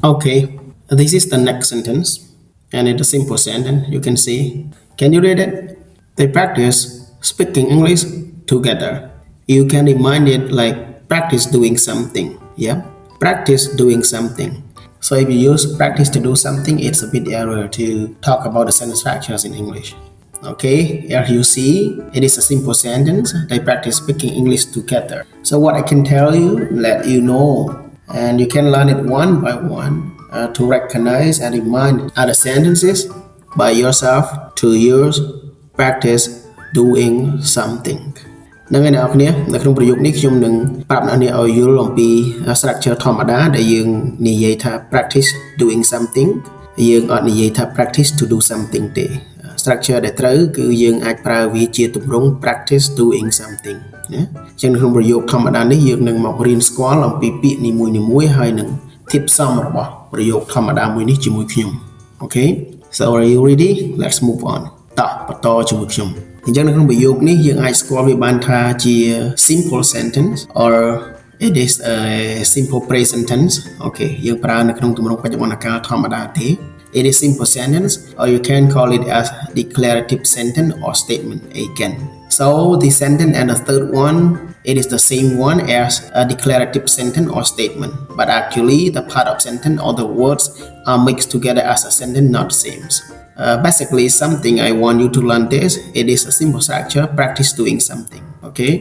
Okay, this is the next sentence, and it's a simple sentence. You can see. Can you read it? They practice speaking English together. You can remind it like practice doing something. Yeah, practice doing something. So if you use practice to do something, it's a bit error to talk about the sentence structures in English. Okay, as you see, it is a simple sentence. They practice speaking English together. So what I can tell you, let you know, and you can learn it one by one to recognize and remind other sentences by yourself to use practice doing something. នឹងឯអ្នកនរគ្នានៅក្នុងប្រយោគនេះខ្ញុំនឹងប្រាប់អ្នកនរឲ្យយល់អំពី structure ធម្មតាដែលយើងនិយាយថា practice doing something យើងអត់និយាយថា practice to do something ទេ structure ដែលត្រូវគឺយើងអាចប្រើវាជាទម្រង់ practice doing something ណាអញ្ចឹងនៅក្នុងប្រយោគធម្មតានេះយើងនឹងមករៀនស្គាល់អំពីពាក្យនីមួយៗហើយនឹងធាតុផ្សំរបស់ប្រយោគធម្មតាមួយនេះជាមួយខ្ញុំ Okay so are you ready let's move on តោះបន្តជាមួយខ្ញុំអញ្ចឹងនៅក្នុងប្រយោគនេះយើងអាចស្គាល់វាបានថាជា simple sentence or it is a simple present tense okay យើងប្រើនៅក្នុងទម្រង់បច្ចុប្បន្នកាលធម្មតាទេ it is simple sentence or you can call it as declarative sentence or statement again so the sentence and the third one it is the same one as a declarative sentence or statement but actually the part of sentence or the words are mixed together as a sentence not the same basically something I want you to learn this it is a simple structure practice doing something okay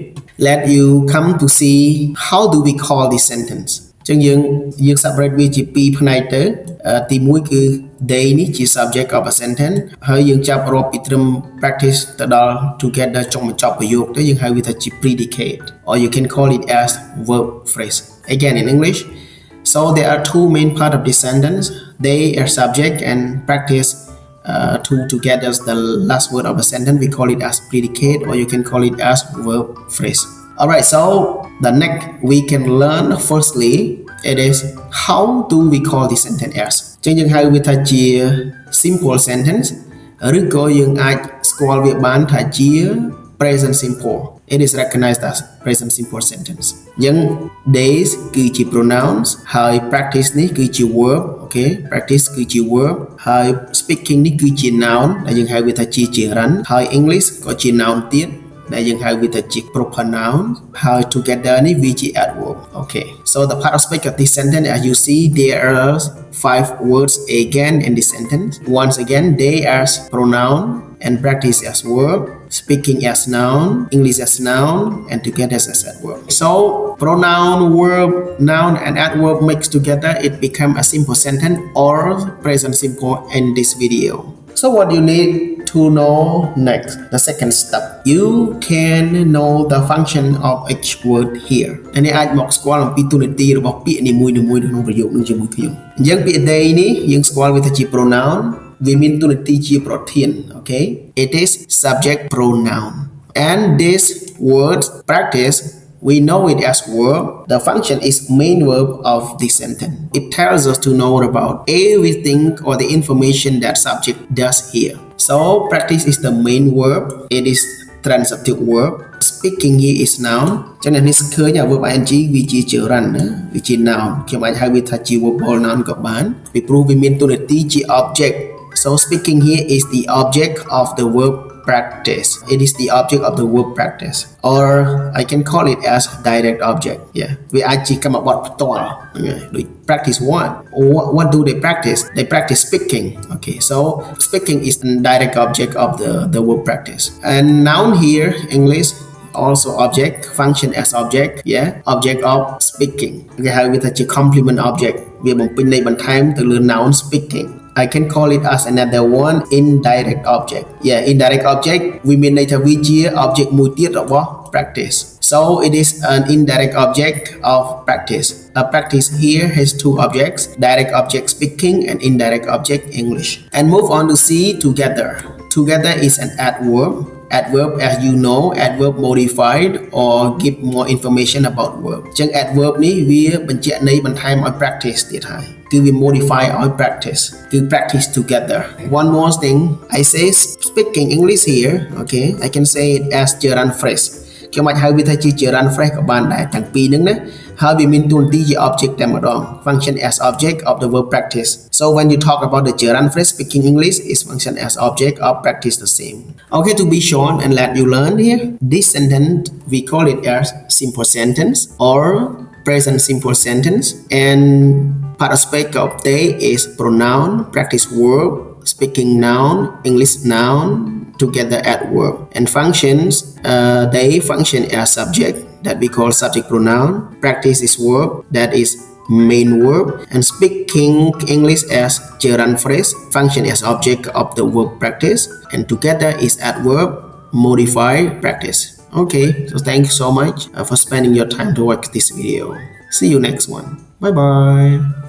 let you come to see how do we call this sentence ចឹងយើង separate វាជាពីរផ្នែកទៅទី1គឺ they នេះជា subject of a sentence ហើយយើងចាប់រាប់ពីត្រឹម practice ទៅដល់ together ចុងបញ្ចប់ប្រយោគទៅយើងហៅវាថាជា predicate or you can call it as verb phrase again in English so there are two main part of this sentence they are subject and practice two together as the last word of a sentence we call it as predicate or you can call it as verb phrase alright so the next we can learn firstly it is how do we call this sentence as ចឹងយើងហៅវាថាជា simple sentence ឬក៏យើងអាចស្គាល់វាបានថាជា present simple it is recognized as present simple sentence អញ្ចឹង days គឺជា pronouns ហើយ practice នេះគឺជា verb okay practice គឺជា verb ហើយ speaking នេះគឺជា noun ដែលយើងហៅវាថាជាចរន្តហើយ English ក៏ជា noun ទៀតដែលយើងហៅវាថាជា proper noun ហើយ together នេះវាជា adverb okay so the part of speak of this sentence as you see there are 5 words again in this sentence once again they as pronoun and practice as verb speaking as noun English as noun and together as adverb so pronoun verb noun and adverb mixed together it become a simple sentence or present simple in this video so what you need to know next the second step you can know the function of each word here อันนี้អាចមកស្គាល់អំពីទូនាទីរបស់ពាក្យនីមួយៗក្នុងប្រយោគនឹងជាមួយខ្ញុំអញ្ចឹងពាក្យ they នេះយើងស្គាល់វាថាជា pronoun វាមានទូនាទីជាប្រធាន okay it is subject pronoun and this word practice we know it as verb the function is main verb of the sentence it tells us to know about everything or the information that subject does here so practice is the main verb it is transitive verb speaking here is noun ចឹងនេះឃើញ verb ing វាជាចរន្តណាវាជា noun ខ្ញុំអាចហៅវាថាជា verbal noun ក៏បានពីព្រោះវាមានទូនាទីជា object so speaking here is the object of the verb practice it is the object of the verb practice or I can call it as direct object yeah វាអាចជាកម្មបទផ្ទាល់ដូច practice one what do they practice speaking okay so speaking is the direct object of the verb practice and noun here English also object function as object yeah object of speaking គេហៅវាថាជា complement object វាបំពេញន័យបន្ថែមទៅលើ noun speaking I can call it as another one indirect object yeah indirect object វាមានន័យថាវាជា object មួយទៀតរបស់ practice so it is an indirect object of practice a practice here has two objects direct object speaking and indirect object English and move on to see together is an adverb as you know adverb modified or give more information about verb អញ្ចឹង adverb នេះវាបញ្ជាក់ន័យបន្ថែមឲ្យ practice ទៀតហើយគឺវា modify ឲ្យ practice គឺ practice together one more thing I say speaking English here okay I can say it as ចរន្ត phrase ខ្ញុំអាចហៅវាថាជាចរន្ត phrase ក៏បានដែរទាំងពីរហ្នឹងណា Habimintun object temadong function as object of the verb practice. So when you talk about the gerund phrase speaking English is function as object of practice the same. Okay, to be short and let you learn here, this sentence we call it as simple sentence or present simple sentence, and participle of they is pronoun, practice verb, speaking noun, English noun together at work, and functions they function as subject that we call subject pronoun, practice is verb that is main verb, and speaking English as gerund phrase function as object of the verb practice, and together is adverb modified practice. Okay, so thank you so much for spending your time to watch this video. See you next one. Bye bye.